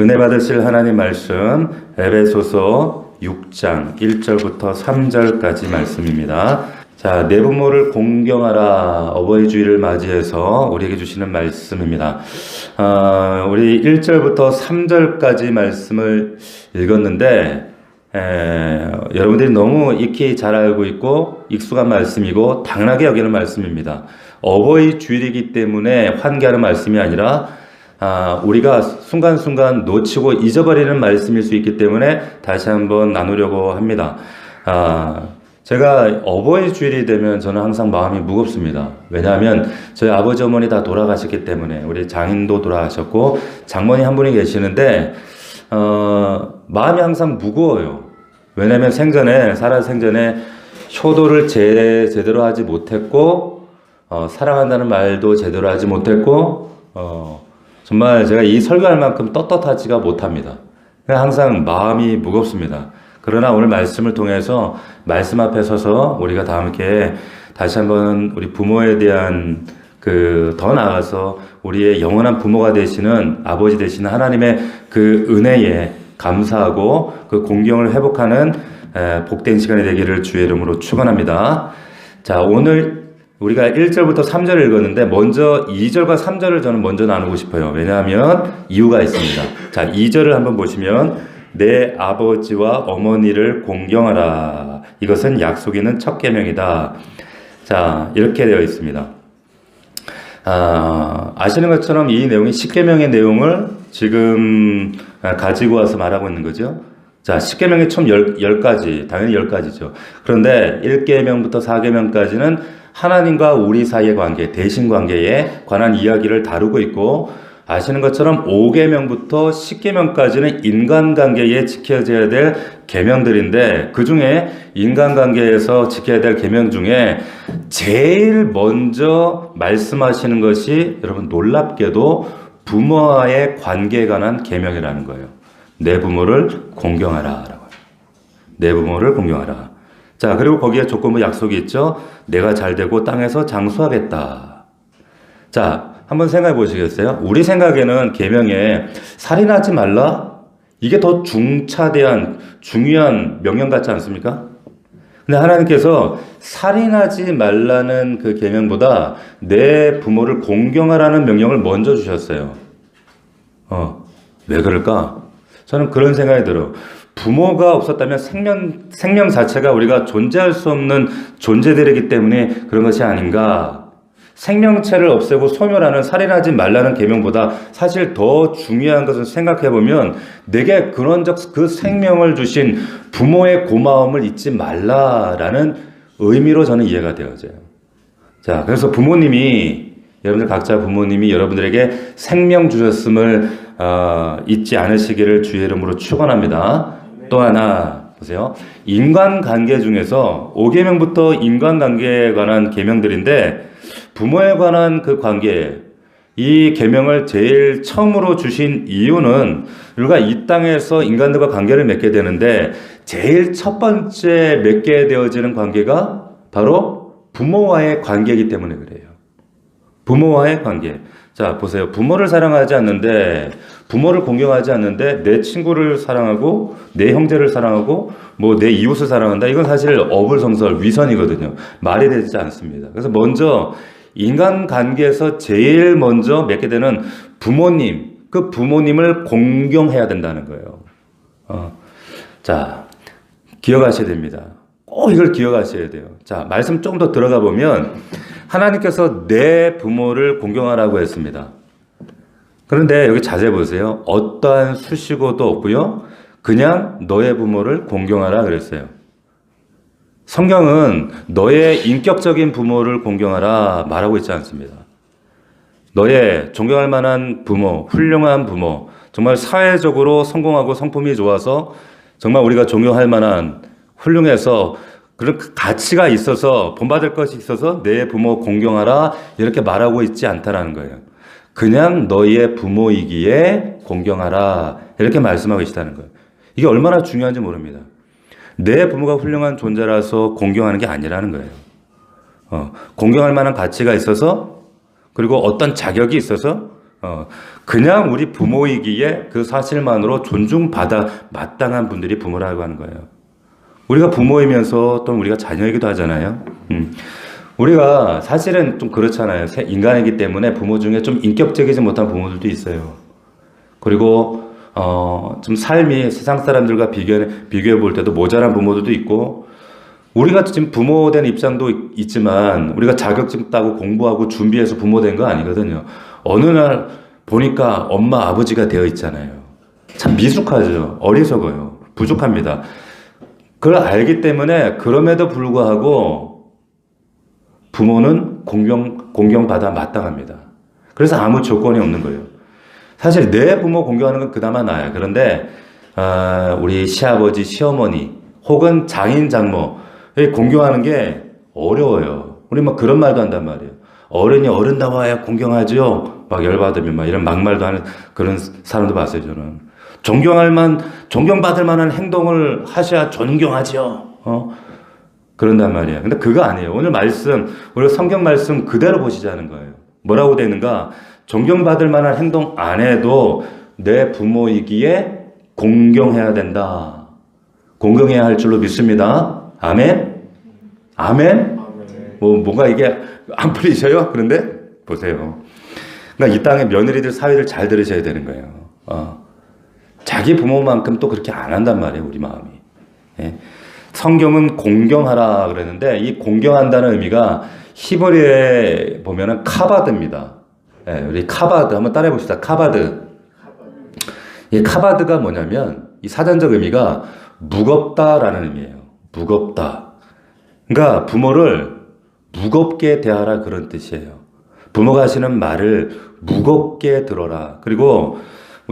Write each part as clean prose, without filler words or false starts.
은혜 받으실 하나님 말씀 에베소서 6장 1절부터 3절까지 말씀입니다. 자, 내 부모를 공경하라. 어버이 주일을 맞이해서 우리에게 주시는 말씀입니다. 우리 1절부터 3절까지 말씀을 읽었는데 여러분들이 너무 익히 잘 알고 있고 익숙한 말씀이고 당연하게 여기는 말씀입니다. 어버이 주일이기 때문에 환기하는 말씀이 아니라 우리가 순간순간 놓치고 잊어버리는 말씀일 수 있기 때문에 다시 한번 나누려고 합니다. 제가 어버이 주일이 되면 저는 항상 마음이 무겁습니다. 왜냐하면 저희 아버지 어머니 다 돌아가셨기 때문에 우리 장인도 돌아가셨고 장모님 한 분이 계시는데 마음이 항상 무거워요. 왜냐하면 살아 생전에 효도를 제대로 하지 못했고 사랑한다는 말도 제대로 하지 못했고 정말 제가 이 설교할 만큼 떳떳하지가 못합니다. 항상 마음이 무겁습니다. 그러나 오늘 말씀을 통해서 말씀 앞에 서서 우리가 다 함께 다시 한번 우리 부모에 대한 더 나아가서 우리의 영원한 부모가 되시는 아버지 되시는 하나님의 그 은혜에 감사하고 그 공경을 회복하는 복된 시간이 되기를 주의 이름으로 축원합니다. 자, 오늘 우리가 1절부터 3절을 읽었는데 먼저 2절과 3절을 저는 먼저 나누고 싶어요. 왜냐하면 이유가 있습니다. 자, 2절을 한번 보시면 내 아버지와 어머니를 공경하라. 이것은 약속이 있는 첫 계명이다. 자, 이렇게 되어 있습니다. 아시는 것처럼 이 내용이 10계명의 내용을 지금 가지고 와서 말하고 있는 거죠. 자, 10계명이 총 10가지, 당연히 10가지죠. 그런데 1계명부터 4계명까지는 하나님과 우리 사이의 관계, 대신 관계에 관한 이야기를 다루고 있고, 아시는 것처럼 5계명부터 10계명까지는 인간관계에 지켜져야 될 계명들인데 그 중에 인간관계에서 지켜야 될 계명 중에 제일 먼저 말씀하시는 것이 여러분 놀랍게도 부모와의 관계에 관한 계명이라는 거예요. 내 부모를 공경하라. 내 부모를 공경하라. 자, 그리고 거기에 조건부 약속이 있죠. 내가 잘되고 땅에서 장수하겠다. 자, 한번 생각해 보시겠어요? 우리 생각에는 계명에 살인하지 말라? 이게 더 중요한 명령 같지 않습니까? 근데 하나님께서 살인하지 말라는 그 계명보다 내 부모를 공경하라는 명령을 먼저 주셨어요. 왜 그럴까? 저는 그런 생각이 들어요. 부모가 없었다면 생명 자체가 우리가 존재할 수 없는 존재들이기 때문에 그런 것이 아닌가? 생명체를 없애고 소멸하는 살인하지 말라는 계명보다 사실 더 중요한 것을 생각해보면 내게 그 생명을 주신 부모의 고마움을 잊지 말라라는 의미로 저는 이해가 되어져요. 자, 그래서 여러분들 각자 부모님이 여러분들에게 생명 주셨음을 잊지 않으시기를 주의 이름으로 축원합니다. 또 하나 보세요. 인간관계 중에서 5계명부터 인간관계에 관한 계명들인데 부모에 관한 그 관계, 이 계명을 제일 처음으로 주신 이유는 우리가 이 땅에서 인간들과 관계를 맺게 되는데 제일 첫 번째 맺게 되어지는 관계가 바로 부모와의 관계이기 때문에 그래요. 부모와의 관계. 자, 보세요. 부모를 사랑하지 않는데, 부모를 공경하지 않는데 내 친구를 사랑하고 내 형제를 사랑하고 내 이웃을 사랑한다. 이건 사실 어불성설, 위선이거든요. 말이 되지 않습니다. 그래서 먼저 인간관계에서 제일 먼저 맺게 되는 부모님, 그 부모님을 공경해야 된다는 거예요. 자, 기억하셔야 됩니다. 꼭 이걸 기억하셔야 돼요. 자, 말씀 조금 더 들어가 보면 하나님께서 내 부모를 공경하라고 했습니다. 그런데 여기 자세히 보세요. 어떠한 수식어도 없고요. 그냥 너의 부모를 공경하라 그랬어요. 성경은 너의 인격적인 부모를 공경하라 말하고 있지 않습니다. 너의 존경할 만한 부모, 훌륭한 부모, 정말 사회적으로 성공하고 성품이 좋아서 정말 우리가 존경할 만한 훌륭해서 그런 가치가 있어서 본받을 것이 있어서 내 부모 공경하라 이렇게 말하고 있지 않다라는 거예요. 그냥 너의 부모이기에 공경하라 이렇게 말씀하고 계시다는 거예요. 이게 얼마나 중요한지 모릅니다. 내 부모가 훌륭한 존재라서 공경하는 게 아니라는 거예요. 공경할 만한 가치가 있어서 그리고 어떤 자격이 있어서 그냥 우리 부모이기에 그 사실만으로 존중받아 마땅한 분들이 부모라고 하는 거예요. 우리가 부모이면서 또 우리가 자녀이기도 하잖아요. 우리가 사실은 좀 그렇잖아요. 인간이기 때문에 부모 중에 좀 인격적이지 못한 부모들도 있어요. 그리고 좀 삶이 세상 사람들과 비교해 볼 때도 모자란 부모들도 있고, 우리가 지금 부모 된 입장도 있지만 우리가 자격증 따고 공부하고 준비해서 부모 된 거 아니거든요. 어느 날 보니까 엄마 아버지가 되어 있잖아요. 참 미숙하죠. 어리석어요. 부족합니다. 그걸 알기 때문에 그럼에도 불구하고 부모는 공경받아 마땅합니다. 그래서 아무 조건이 없는 거예요. 사실 내 부모 공경하는 건 그나마 나아요. 그런데 우리 시아버지, 시어머니 혹은 장인, 장모 공경하는 게 어려워요. 우리 막 그런 말도 한단 말이에요. 어른이 어른다워야 공경하죠. 막 열받으면 막 이런 막말도 하는 그런 사람도 봤어요, 저는. 존경받을 만한 행동을 하셔야 존경하죠. 그런단 말이에요. 근데 그거 아니에요. 오늘 말씀, 우리 성경 말씀 그대로 보시자는 거예요. 뭐라고 되어 있는가? 존경받을 만한 행동 안 해도 내 부모이기에 공경해야 된다. 공경해야 할 줄로 믿습니다. 아멘? 아멘? 뭐가 이게 안 풀리셔요? 그런데 보세요. 그러니까 이 땅의 며느리들 사회를 잘 들으셔야 되는 거예요. 자기 부모만큼 또 그렇게 안 한단 말이에요, 우리 마음이. 예. 성경은 공경하라 그랬는데 이 공경한다는 의미가 히브리어에 보면은 카바드입니다. 예, 우리 카바드 한번 따라해 봅시다. 카바드. 이 카바드가 뭐냐면 이 사전적 의미가 무겁다라는 의미예요. 무겁다. 그러니까 부모를 무겁게 대하라 그런 뜻이에요. 부모가 하시는 말을 무겁게 들어라. 그리고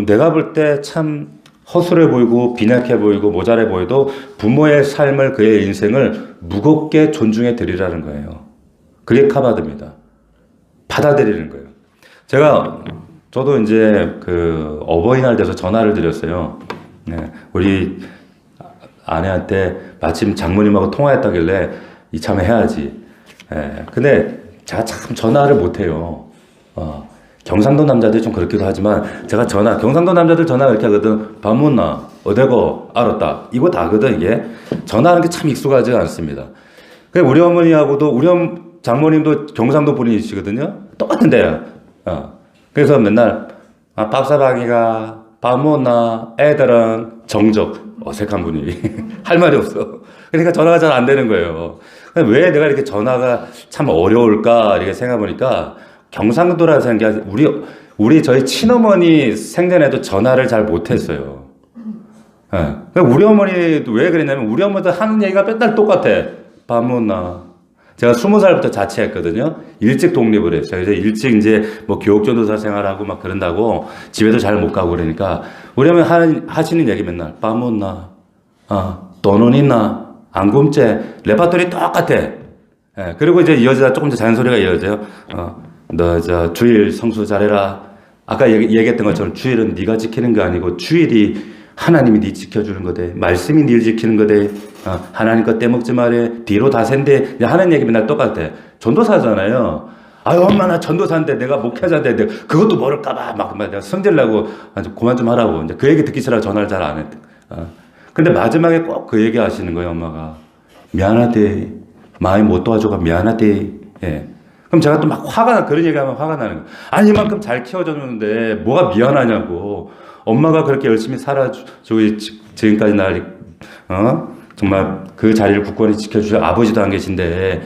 내가 볼 때 참 허술해 보이고 빈약해 보이고 모자래 보여도 부모의 삶을, 그의 인생을 무겁게 존중해 드리라는 거예요. 그게 카바드입니다. 받아들이는 거예요. 저도 이제 그 어버이날 돼서 전화를 드렸어요. 네, 우리 아내한테 마침 장모님하고 통화했다길래 이참에 해야지. 근데 제가 참 전화를 못해요. 경상도 남자들이 좀 그렇기도 하지만 제가 경상도 남자들 전화 그렇게 하거든. 밥 못나? 어디고? 알았다. 이거 다거든 이게. 전화하는 게 참 익숙하지가 않습니다. 우리 어머니하고도 우리 장모님도 경상도 분이시거든요. 똑같은데요. 그래서 맨날 밥사방이가 밥 못나? 애들은 정적. 어색한 분위기. 할 말이 없어. 그러니까 전화가 잘 안 되는 거예요. 왜 내가 이렇게 전화가 참 어려울까 이렇게 생각해보니까 경상도라서 게 저희 친어머니 생전에도 전화를 잘 못했어요. 우리 어머니도 왜 그랬냐면 우리 어머니도 하는 얘기가 맨날 똑같아. 밥 못나? 제가 20살부터 자취했거든요. 일찍 독립을 했어요. 그래서 일찍 이제 뭐 교육전도사 생활하고 막 그런다고 집에도 잘 못 가고 그러니까 우리 어머니 하시는 얘기 맨날 밥 못나? 돈은 있나? 안 굶재? 레파토리 똑같아. 그리고 이제 이어지다 조금 더 잔소리가 이어져요. 너 주일 성수 잘해라. 아까 얘기했던 것처럼 주일은 네가 지키는 거 아니고 주일이 하나님이 네 지켜주는 거대. 말씀이 네 지키는 거대. 하나님 거 떼먹지 말해. 뒤로 다 샌대. 하는 얘기 맨날 똑같아. 전도사잖아요. 아유 엄마 나 전도사인데 내가 목회자인데 내가 그것도 모를까봐 막 내가 성질나고 그만 좀 하라고. 이제 그 얘기 듣기 싫어 전화를 잘 안 했대. 근데 마지막에 꼭 그 얘기 하시는 거예요 엄마가. 미안하대. 마음이 못 도와줘가 미안하대. 예. 그럼 제가 또 막 그런 얘기하면 화가 나는 거예요. 아니 이만큼 잘 키워줬는데 뭐가 미안하냐고. 엄마가 그렇게 열심히 살아주고 지금까지 정말 그 자리를 굳건히 지켜주셔. 아버지도 안 계신데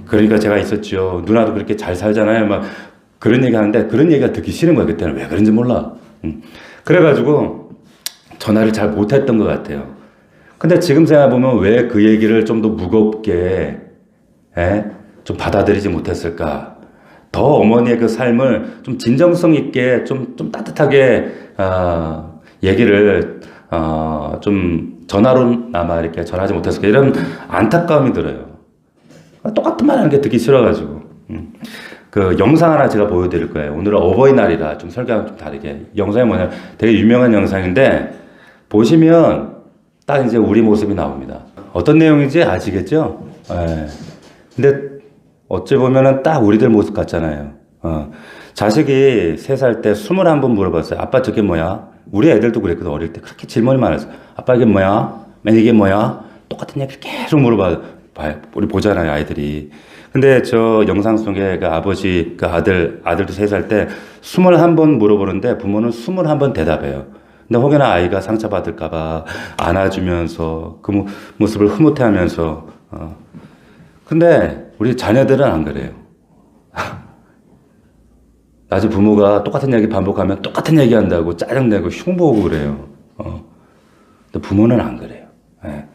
그러니까 제가 있었죠. 누나도 그렇게 잘 살잖아요. 막 그런 얘기 하는데 그런 얘기가 듣기 싫은 거예요. 그때는 왜 그런지 몰라. 그래가지고 전화를 잘 못했던 것 같아요. 근데 지금 생각해보면 왜 그 얘기를 좀 더 무겁게 좀 받아들이지 못했을까? 더 어머니의 그 삶을 좀 진정성 있게 좀 따뜻하게 얘기를 좀 전화로나마 이렇게 전하지 못했을까? 이런 안타까움이 들어요. 똑같은 말 하는 게 듣기 싫어가지고. 그 영상 하나 제가 보여드릴 거예요. 오늘은 어버이날이라 좀 설교하고 좀 다르게. 영상이 뭐냐면 되게 유명한 영상인데 보시면 딱 이제 우리 모습이 나옵니다. 어떤 내용인지 아시겠죠? 근데 어찌 보면은 딱 우리들 모습 같잖아요. 자식이 3살 때 21번 물어봤어요. 아빠 저게 뭐야? 우리 애들도 그랬거든. 어릴 때 그렇게 질문이 많았어. 아빠 이게 뭐야? 맨 이게 뭐야? 똑같은 얘기를 계속 물어봐요. 우리 보잖아요, 아이들이. 근데 저 영상 속에 그 아버지, 그 아들도 3살 때 21번 물어보는데 부모는 21번 대답해요. 근데 혹여나 아이가 상처받을까봐 안아주면서 그 모습을 흐뭇해하면서, 근데 우리 자녀들은 안 그래요. 나중에 부모가 똑같은 얘기 반복하면 똑같은 얘기 한다고 짜증내고 흉보고 그래요. 근데 부모는 안 그래요. 예.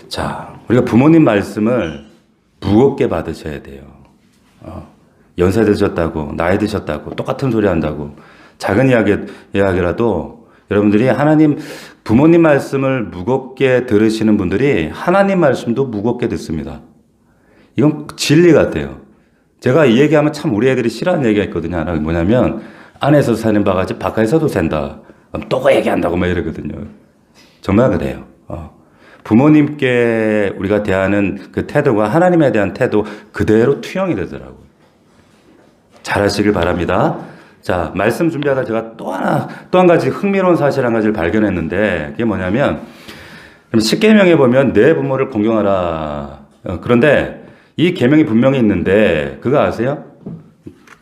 자, 우리가 부모님 말씀을 무겁게 받으셔야 돼요. 연세 드셨다고, 나이 드셨다고, 똑같은 소리 한다고, 작은 이야기라도 여러분들이 부모님 말씀을 무겁게 들으시는 분들이 하나님 말씀도 무겁게 듣습니다. 이건 진리 같아요. 제가 이 얘기하면 참 우리 애들이 싫어하는 얘기가 있거든요. 하나 뭐냐면, 안에서 사는 바가지 바깥에서도 산다. 또 그 얘기한다고 막 이러거든요. 정말 그래요. 부모님께 우리가 대하는 그 태도가 하나님에 대한 태도 그대로 투영이 되더라고요. 잘하시길 바랍니다. 자, 말씀 준비하다 제가 또 한 가지 흥미로운 사실 한 가지를 발견했는데, 그게 뭐냐면, 10계명에 보면 내 부모를 공경하라. 그런데 이 계명이 분명히 있는데, 그거 아세요?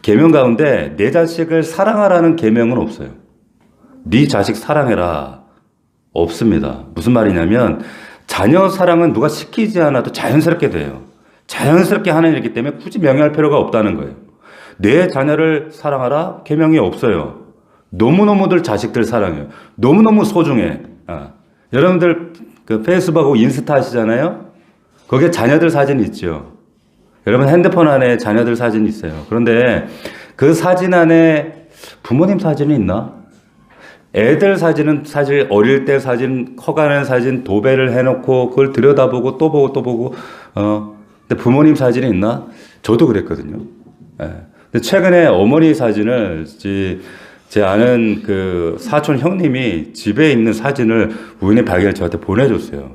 계명 가운데 내 자식을 사랑하라는 계명은 없어요. 네 자식 사랑해라. 없습니다. 무슨 말이냐면, 자녀 사랑은 누가 시키지 않아도 자연스럽게 돼요. 자연스럽게 하는 일이기 때문에 굳이 명령할 필요가 없다는 거예요. 내 자녀를 사랑하라? 계명이 없어요. 너무너무들 자식들 사랑해요. 너무너무 소중해. 여러분들 그 페이스북하고 인스타 하시잖아요? 거기에 자녀들 사진 있죠. 여러분 핸드폰 안에 자녀들 사진 있어요. 그런데 그 사진 안에 부모님 사진이 있나? 애들 사진은 사실 어릴 때 사진, 커가는 사진 도배를 해놓고 그걸 들여다보고 또 보고 또 보고, 근데 부모님 사진이 있나? 저도 그랬거든요. 예. 근데 최근에 어머니 사진을 제 아는 그 사촌 형님이 집에 있는 사진을 우연히 발견해 저한테 보내줬어요.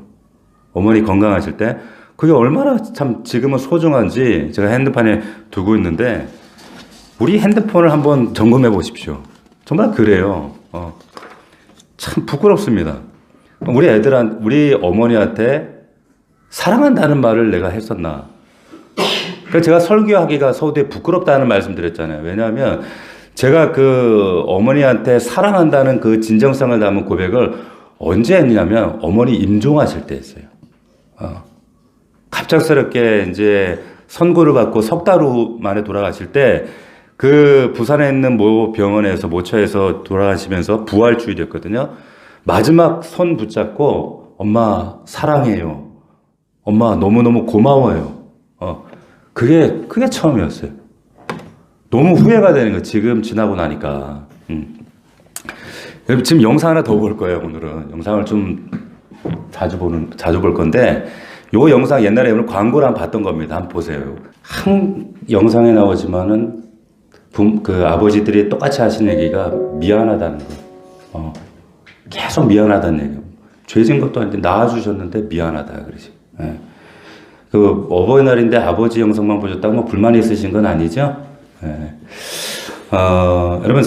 어머니 건강하실 때. 그게 얼마나 참 지금은 소중한지 제가 핸드폰에 두고 있는데, 우리 핸드폰을 한번 점검해 보십시오. 정말 그래요. 참 부끄럽습니다. 우리 어머니한테 사랑한다는 말을 내가 했었나. 그래서 제가 설교하기가 서두에 부끄럽다는 말씀 드렸잖아요. 왜냐하면 제가 그 어머니한테 사랑한다는 그 진정성을 담은 고백을 언제 했냐면 어머니 임종하실 때 했어요. 갑작스럽게 이제 선고를 받고 석 달 후 만에 돌아가실 때 그 부산에 있는 모 병원에서 모처에서 돌아가시면서 부활주일이었거든요. 마지막 손 붙잡고 엄마 사랑해요. 엄마 너무너무 고마워요. 그게 처음이었어요. 너무 후회가 되는 거예요. 지금 지나고 나니까. 지금 영상 하나 더 볼 거예요. 오늘은 영상을 좀 자주 볼 건데, 요 영상 옛날에 오늘 광고를 한번 봤던 겁니다. 한번 보세요. 한 영상에 나오지만은 그 아버지들이 똑같이 하시는 얘기가 미안하다는 거. 계속 미안하다는 얘기예요. 죄진 것도 아닌데 낳아주셨는데 미안하다 그러지. 예. 그 어버이날인데 아버지 영상만 보셨다고 뭐 불만이 있으신 건 아니죠? 예. 여러분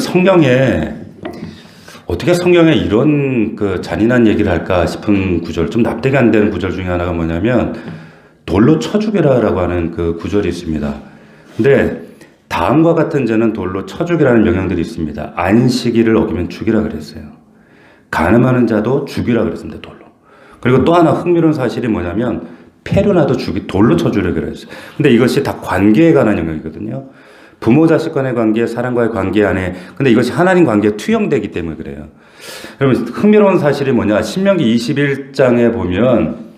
어떻게 성경에 이런 그 잔인한 얘기를 할까 싶은 구절, 좀 납득이 안 되는 구절 중에 하나가 뭐냐면 돌로 쳐 죽여라라고 하는 그 구절이 있습니다. 근데 다음과 같은 죄는 돌로 쳐 죽이라는 명령들이 있습니다. 안식일을 어기면 죽이라 그랬어요. 간음하는 자도 죽이라 그랬습니다. 돌로. 그리고 또 하나 흥미로운 사실이 뭐냐면 페르나도 돌로 쳐 죽이라 그랬어요. 근데 이것이 다 관계에 관한 영역이거든요. 부모 자식 간의 관계, 사람과의 관계 안에, 근데 이것이 하나님 관계에 투영되기 때문에 그래요. 여러분 흥미로운 사실이 뭐냐? 신명기 21장에 보면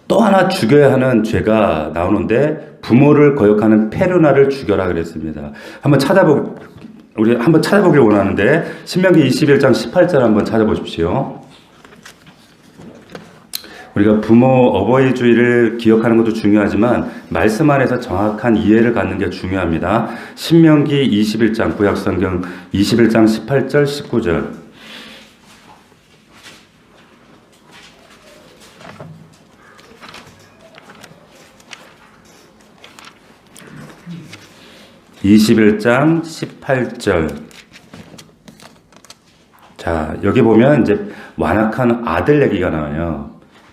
또 하나 죽여야 하는 죄가 나오는데 부모를 거역하는 페르나를 죽여라 그랬습니다. 우리 한번 찾아보길 원하는데 신명기 21장 18절 한번 찾아보십시오. 우리가 어버이 주일을 기억하는 것도 중요하지만 말씀 안에서 정확한 이해를 갖는 게 중요합니다. 신명기 21장 구약성경 21장 18절 19절. 21장 18절. 자, 여기 보면 이제 완악한 아들 얘기가 나와요.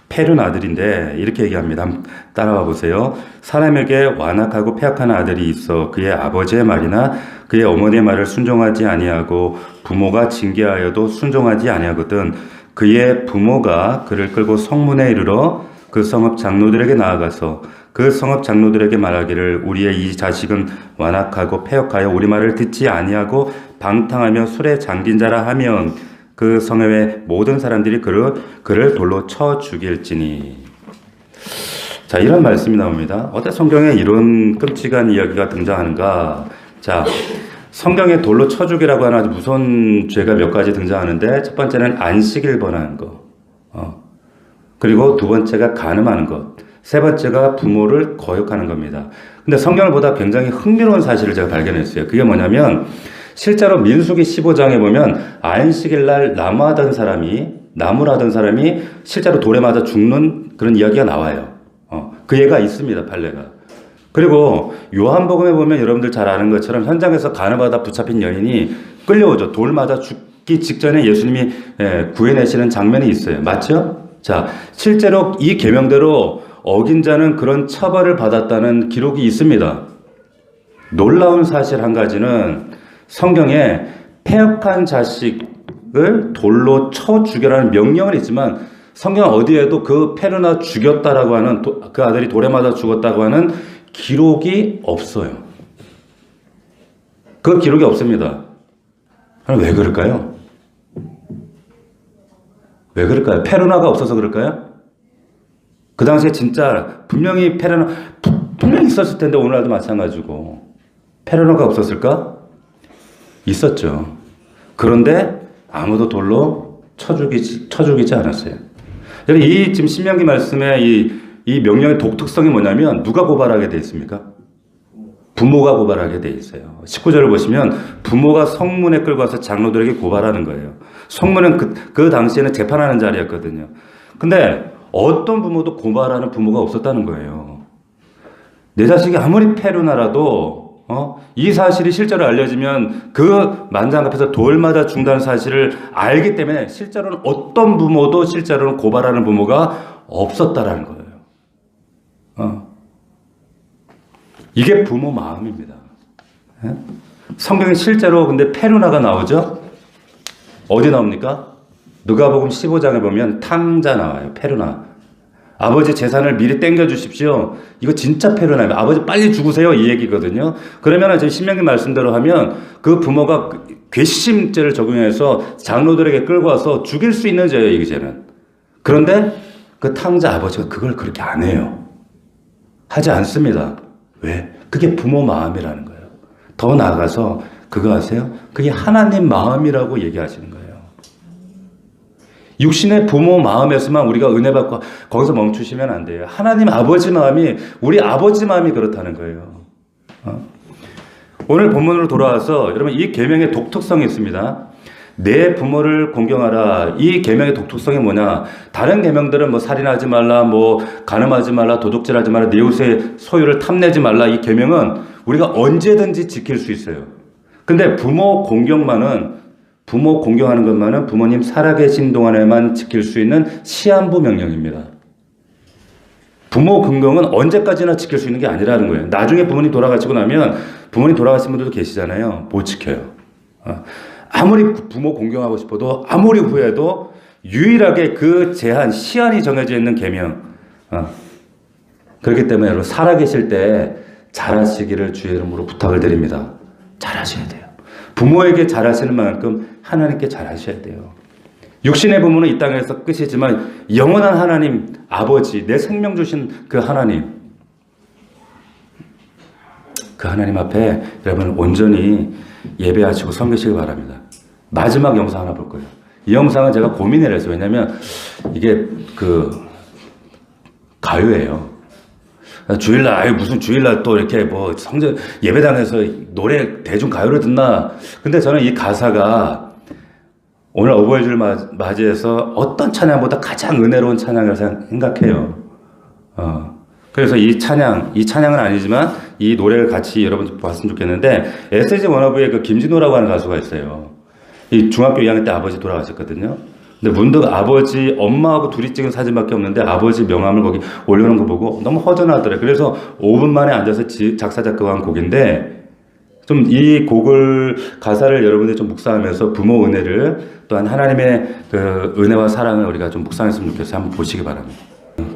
펠은 아들인데 이렇게 얘기합니다. 한번 따라와 보세요. 사람에게 완악하고 패악한 아들이 있어 그의 아버지의 말이나 그의 어머니의 말을 순종하지 아니하고 부모가 징계하여도 순종하지 아니하거든 그의 부모가 그를 끌고 성문에 이르러 그 성읍 장로들에게 나아가서 그 성읍 장로들에게 말하기를 우리의 이 자식은 완악하고 패역하여 우리 말을 듣지 아니하고 방탕하며 술에 잠긴 자라 하면 그 성읍의 모든 사람들이 그를 돌로 쳐 죽일지니. 자, 이런 말씀이 나옵니다. 어때 성경에 이런 끔찍한 이야기가 등장하는가? 자, 성경에 돌로 쳐 죽이라고 하는 아주 무서운 죄가 몇 가지 등장하는데 첫 번째는 안식일 번하는 것. 그리고 두 번째가 간음하는 것. 세 번째가 부모를 거역하는 겁니다. 근데 성경을 보다 굉장히 흥미로운 사실을 제가 발견했어요. 그게 뭐냐면 실제로 민수기 15장에 보면 안식일 날 나무를 하던 사람이 실제로 돌에 맞아 죽는 그런 이야기가 나와요. 그 예가 있습니다, 판례가. 그리고 요한복음에 보면 여러분들 잘 아는 것처럼 현장에서 간음하다 붙잡힌 여인이 끌려오죠. 돌 맞아 죽기 직전에 예수님이 구해내시는 장면이 있어요. 맞죠? 자, 실제로 이 계명대로 어긴 자는 그런 처벌을 받았다는 기록이 있습니다. 놀라운 사실 한 가지는 성경에 패역한 자식을 돌로 쳐 죽여라는 명령은 있지만 성경 어디에도 그 패르나 죽였다라고 하는 그 아들이 돌에 맞아 죽었다고 하는 기록이 없어요. 그 기록이 없습니다. 왜 그럴까요? 왜 그럴까요? 페르나가 없어서 그럴까요? 그 당시에 진짜 분명히 분명히 있었을 텐데 오늘날도 마찬가지고 페르나가 없었을까? 있었죠. 그런데 아무도 돌로 쳐 죽이지 않았어요. 이 지금 신명기 말씀의 이 명령의 독특성이 뭐냐면 누가 고발하게 돼 있습니까? 부모가 고발하게 돼 있어요. 19절을 보시면 부모가 성문에 끌고 와서 장로들에게 고발하는 거예요. 성문은 그 당시에는 재판하는 자리였거든요. 근데 어떤 부모도 고발하는 부모가 없었다는 거예요. 내 자식이 아무리 페르나라도 이 사실이 실제로 알려지면 그 만장 앞에서 돌마다 죽는다는 사실을 알기 때문에 실제로는 어떤 부모도 실제로는 고발하는 부모가 없었다라는 거예요. 이게 부모 마음입니다. 성경에 실제로 근데 페르나가 나오죠? 어디 나옵니까? 누가복음 15장에 보면 탕자 나와요. 페르나. 아버지 재산을 미리 땡겨주십시오. 이거 진짜 페르나예요. 아버지 빨리 죽으세요. 이 얘기거든요. 그러면 지금 신명기 말씀대로 하면 그 부모가 괘씸죄를 적용해서 장로들에게 끌고 와서 죽일 수 있는 죄예요. 이 죄는. 그런데 그 탕자 아버지가 그걸 그렇게 안 해요. 하지 않습니다. 왜? 그게 부모 마음이라는 거예요. 더 나아가서 그거 아세요? 그게 하나님 마음이라고 얘기하시는 거예요. 육신의 부모 마음에서만 우리가 은혜 받고 거기서 멈추시면 안 돼요. 하나님 아버지 마음이 우리 아버지 마음이 그렇다는 거예요. 오늘 본문으로 돌아와서 여러분 이 계명의 독특성이 있습니다. 내 부모를 공경하라. 이 계명의 독특성이 뭐냐? 다른 계명들은 뭐 살인하지 말라, 뭐 간음하지 말라, 도둑질하지 말라, 내 이웃의 소유를 탐내지 말라. 이 계명은 우리가 언제든지 지킬 수 있어요. 근데 부모 공경하는 것만은 부모님 살아계신 동안에만 지킬 수 있는 시한부 명령입니다. 부모 공경은 언제까지나 지킬 수 있는 게 아니라는 거예요. 나중에 부모님 돌아가시고 나면 부모님 돌아가신 분들도 계시잖아요. 못 지켜요. 아무리 부모 공경하고 싶어도 아무리 후회해도 유일하게 그 제한, 시한이 정해져 있는 계명. 그렇기 때문에 여러분 살아계실 때 잘하시기를 주의 이름으로 부탁을 드립니다. 잘하셔야 돼요. 부모에게 잘하시는 만큼 하나님께 잘하셔야 돼요. 육신의 부모는 이 땅에서 끝이지만 영원한 하나님 아버지, 내 생명 주신 그 하나님, 그 하나님 앞에 여러분 온전히 예배하시고 섬기시기 바랍니다. 마지막 영상 하나 볼 거예요. 이 영상은 제가 고민을 했어요. 왜냐하면 이게 가요예요. 주일날, 무슨 주일날 또 이렇게 뭐 성전 예배당에서 노래 대중 가요를 듣나. 근데 저는 이 가사가 오늘 어버이주를 맞이해서 어떤 찬양보다 가장 은혜로운 찬양을 생각해요. 그래서 이 찬양은 아니지만 이 노래를 같이 여러분 봤으면 좋겠는데, SG 워너비의 그 김진호라고 하는 가수가 있어요. 이 중학교 2학년 때 아버지 돌아가셨거든요. 근데 문득 아버지, 엄마하고 둘이 찍은 사진밖에 없는데 아버지 명함을 거기 올려놓은 거 보고 너무 허전하더래. 그래서 5분 만에 앉아서 작사, 작곡한 곡인데, 좀 이 곡을, 가사를 여러분들이 좀 묵상하면서 부모 은혜를, 또한 하나님의 그 은혜와 사랑을 우리가 좀 묵상했으면 좋겠어요. 한번 보시기 바랍니다.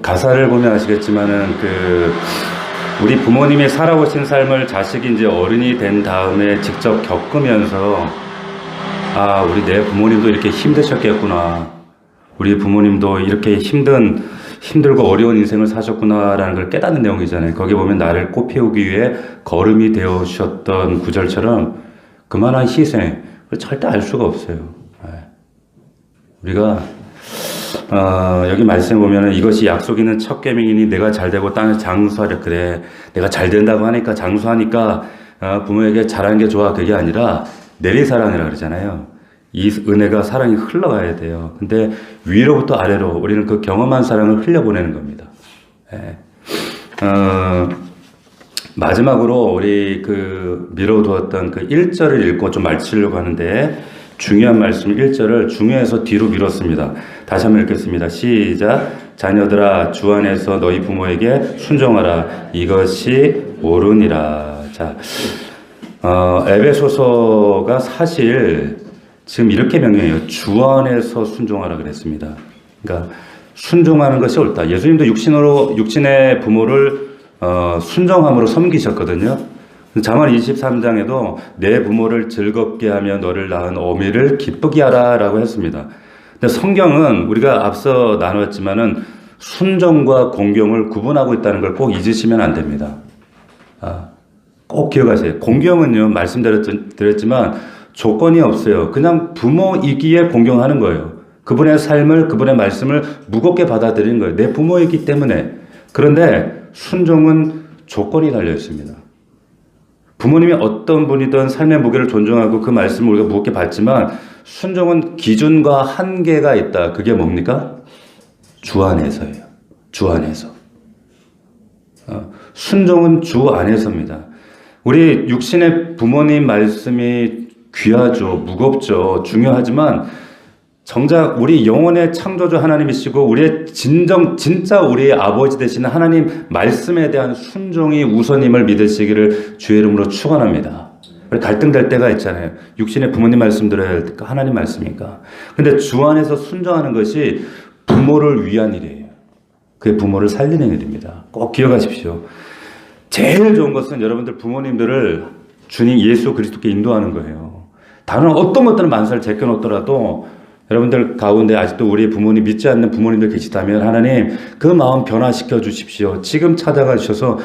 가사를 보면 아시겠지만은 우리 부모님이 살아오신 삶을 자식이 이제 어른이 된 다음에 직접 겪으면서, 아, 우리 내 부모님도 이렇게 힘드셨겠구나. 우리 부모님도 이렇게 힘들고 어려운 인생을 사셨구나라는 걸 깨닫는 내용이잖아요. 거기 보면 나를 꽃피우기 위해 걸음이 되어 주셨던 구절처럼 그만한 희생, 절대 알 수가 없어요. 우리가 여기 말씀해 보면은 이것이 약속 있는 첫 계명이니 내가 잘되고 땅에서 장수하려. 그래, 내가 잘된다고 하니까, 장수하니까 부모에게 잘하는 게 좋아, 그게 아니라 내리사랑이라 그러잖아요. 이 은혜가, 사랑이 흘러가야 돼요. 근데 위로부터 아래로 우리는 그 경험한 사랑을 흘려보내는 겁니다. 마지막으로 우리 미뤄두었던 1절을 읽고 좀 마치려고 하는데, 중요한 말씀 1절을 중요해서 뒤로 미뤘습니다. 다시 한번 읽겠습니다. 시작. 자녀들아, 주 안에서 너희 부모에게 순종하라. 이것이 옳으니라. 자, 에베소서가 사실 지금 이렇게 명령해요. 주 안에서 순종하라 그랬습니다. 그러니까 순종하는 것이 옳다. 예수님도 육신의 부모를 순종함으로 섬기셨거든요. 잠언 23장에도 내 부모를 즐겁게 하며 너를 낳은 어미를 기쁘게 하라 라고 했습니다. 근데 성경은 우리가 앞서 나눴지만은 순종과 공경을 구분하고 있다는 걸 꼭 잊으시면 안 됩니다. 꼭 기억하세요. 공경은요, 말씀드렸지만 조건이 없어요. 그냥 부모이기에 공경하는 거예요. 그분의 삶을, 그분의 말씀을 무겁게 받아들이는 거예요. 내 부모이기 때문에. 그런데 순종은 조건이 달려 있습니다. 부모님이 어떤 분이든 삶의 무게를 존중하고 그 말씀을 우리가 무겁게 받지만, 순종은 기준과 한계가 있다. 그게 뭡니까? 주 안에서예요. 주 안에서. 순종은 주 안에서입니다. 우리 육신의 부모님 말씀이 귀하죠, 무겁죠, 중요하지만 정작 우리 영혼의 창조주 하나님이시고 우리의 진짜 우리의 아버지 되시는 하나님 말씀에 대한 순종이 우선임을 믿으시기를 주의 이름으로 축원합니다. 우리 갈등될 때가 있잖아요. 육신의 부모님 말씀 들어야 할까, 하나님 말씀인가. 근데 주 안에서 순종하는 것이 부모를 위한 일이에요. 그게 부모를 살리는 일입니다. 꼭 기억하십시오. 제일 좋은 것은 여러분들 부모님들을 주님 예수 그리스도께 인도하는 거예요. 다른 어떤 것들은 만사를 제껴놓더라도 여러분들 가운데 아직도 우리 부모님 믿지 않는 부모님들 계시다면 하나님 그 마음 변화시켜 주십시오. 지금 찾아가 주셔서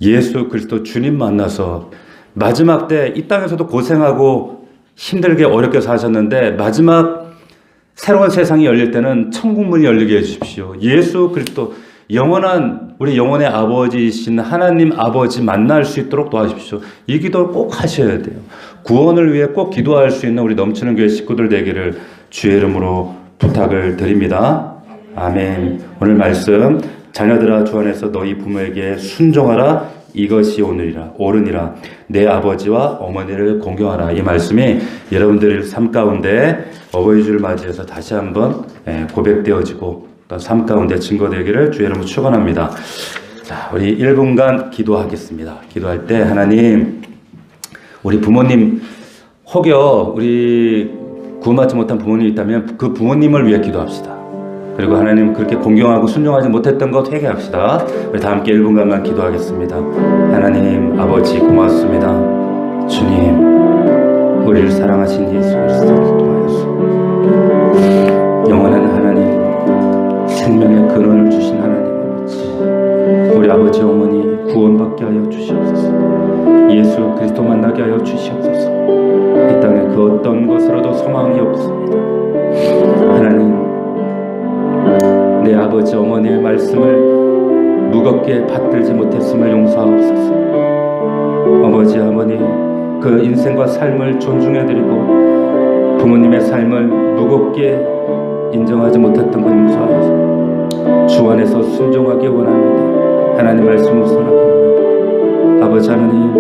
예수 그리스도 주님 만나서 마지막 때 이 땅에서도 고생하고 힘들게 어렵게 사셨는데 마지막 새로운 세상이 열릴 때는 천국 문이 열리게 해주십시오. 예수 그리스도 영원한 우리 영혼의 아버지이신 하나님 아버지 만날 수 있도록 도와주십시오. 이 기도를 꼭 하셔야 돼요. 구원을 위해 꼭 기도할 수 있는 우리 넘치는 교회 식구들 되기를 주의 이름으로 부탁을 드립니다. 아멘. 오늘 말씀 자녀들아 주 안에서 너희 부모에게 순종하라. 이것이 옳으니라. 내 아버지와 어머니를 공경하라. 이 말씀이 여러분들 삶 가운데 어버이 주를 맞이해서 다시 한번 고백되어지고 삶 가운데 증거되기를 주의 이름으로 축원합니다. 자, 우리 1분간 기도하겠습니다. 기도할 때 하나님 우리 부모님 혹여 우리 구원받지 못한 부모님이 있다면 그 부모님을 위해 기도합시다. 그리고 하나님 그렇게 공경하고 순종하지 못했던 것 회개합시다. 우리 다 함께 1분간만 기도하겠습니다. 하나님 아버지 고맙습니다. 주님 우리를 사랑하신 예수 그리스도를 통하여서 영원한 하나님 생명의 근원을 주신 하나님 아버지 우리 아버지 어머니 구원받게 하여 주시옵소서. 예수 그리스도 만나게 하여 주시옵소서. 이 땅에 그 어떤 것으로도 소망이 없습니다. 하나님 내 아버지 어머니의 말씀을 무겁게 받들지 못했음을 용서하옵소서. 아버지 어머니 그 인생과 삶을 존중해드리고 부모님의 삶을 무겁게 인정하지 못했던 것 용서하옵소서. 주 안에서 순종하기 원합니다. 하나님 말씀 우선하게 원합니다. 아버지 하나님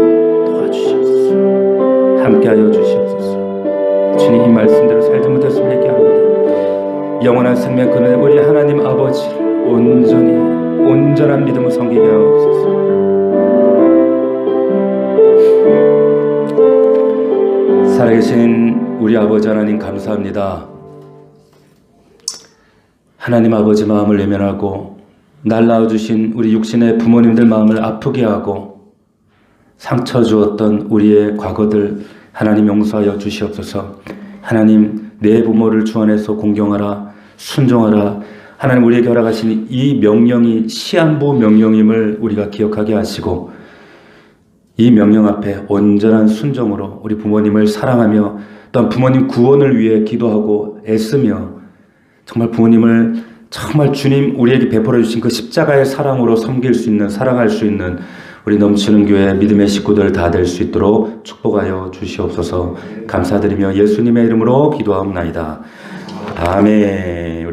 도와주시옵소서. 함께하여 주시옵소서. 주님 이 말씀대로 살지 못했으면 얘기합니다. 영원한 생명 그는 우리 하나님 아버지를 온전한 믿음을 섬기게 하옵소서. 살아계신 우리 아버지 하나님 감사합니다. 하나님 아버지 마음을 외면하고 날 낳아주신 우리 육신의 부모님들 마음을 아프게 하고 상처 주었던 우리의 과거들 하나님 용서하여 주시옵소서. 하나님 내 부모를 주 안에서 공경하라, 순종하라. 하나님 우리에게 허락하신 이 명령이 시한부 명령임을 우리가 기억하게 하시고 이 명령 앞에 온전한 순종으로 우리 부모님을 사랑하며 또한 부모님 구원을 위해 기도하고 애쓰며 정말 부모님을 정말 주님 우리에게 베풀어 주신 그 십자가의 사랑으로 섬길 수 있는, 사랑할 수 있는 우리 넘치는 교회 믿음의 식구들 다 될 수 있도록 축복하여 주시옵소서. 감사드리며 예수님의 이름으로 기도하옵나이다. 아멘.